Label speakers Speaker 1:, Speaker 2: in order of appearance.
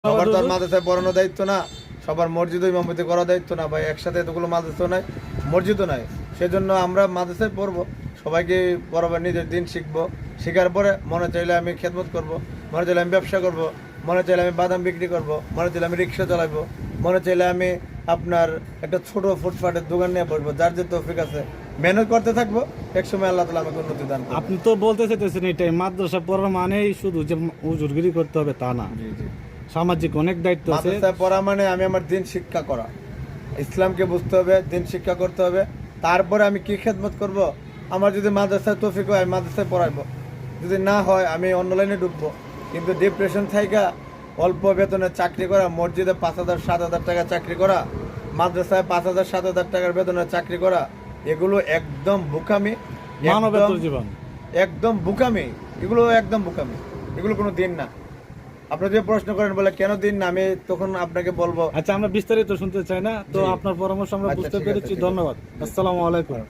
Speaker 1: সবার তো আর মাদ্রাসায় পড়ানোর দায়িত্ব না, সবার মসজিদ ইমামতি করার দায়িত্ব না ভাই। একসাথে এতগুলো মাদ্রাসা নাই, মসজিদও নাই। সেজন্য আমরা মাদ্রাসায় পড়বো, সবাইকে বরাবর নিজের দিন শিখবো। শেখার পরে মনে চাইলে আমি খেদমত করব, মনে চাইলে আমি ব্যবসা করব, মনে চাইলে আমি বাদাম বিক্রি করব, মনে চাইলে আমি রিক্সা চালাবো, মনে চাইলে আমি আপনার একটা ছোট ফুটপাতের দোকান নিয়ে বসবো। যার যে তৌফিক আছে মেহনত করতে থাকবো, একসময় আল্লাহ তাআলা আমাকে উন্নতি দান করবে।
Speaker 2: আপনি তো বলতে চাইতেছেন এটাই, মাদ্রাসা পড়া মানেই শুধু যে হুজুরগিরি করতে হবে তা না,
Speaker 1: জি জি।
Speaker 2: সামাজিক অনেক দায়িত্ব আছে।
Speaker 1: মাদ্রাসায় পড়া মানে আমি আমার দিন শিক্ষা করা, ইসলামকে বুঝতে হবে, দিন শিক্ষা করতে হবে। তারপরে আমি কি খেদমত করব? আমার যদি মাদ্রাসায় তৌফিক হয় আমি মাদ্রাসায় পড়াইবো, যদি না হয় আমি অন্য লাইনে ঢুকবো। কিন্তু ডিপ্রেশন থাইকা অল্প বেতনে চাকরি করা, মসজিদে 5,000 7,000 টাকা চাকরি করা, মাদ্রাসায় 5,000 7,000 টাকার বেতনে চাকরি করা, এগুলো একদম বোকামি,
Speaker 2: মানবেতর জীবন।
Speaker 1: একদম বোকামি, এগুলো একদম বোকামি, এগুলো কোনো দিন না। আপনি যদি প্রশ্ন করেন বলে কেন দিন না, আমি তখন আপনাকে বলবো।
Speaker 2: আচ্ছা, আমরা বিস্তারিত শুনতে চাই না তো,
Speaker 1: জি।
Speaker 2: আপনার পরামর্শ আমরা
Speaker 1: আচ্ছা,
Speaker 2: বুঝতে
Speaker 1: ঠিক আছে,
Speaker 2: পেরেছি।
Speaker 1: ঠিক আছে।
Speaker 2: ধন্যবাদ। আসসালামু আলাইকুম।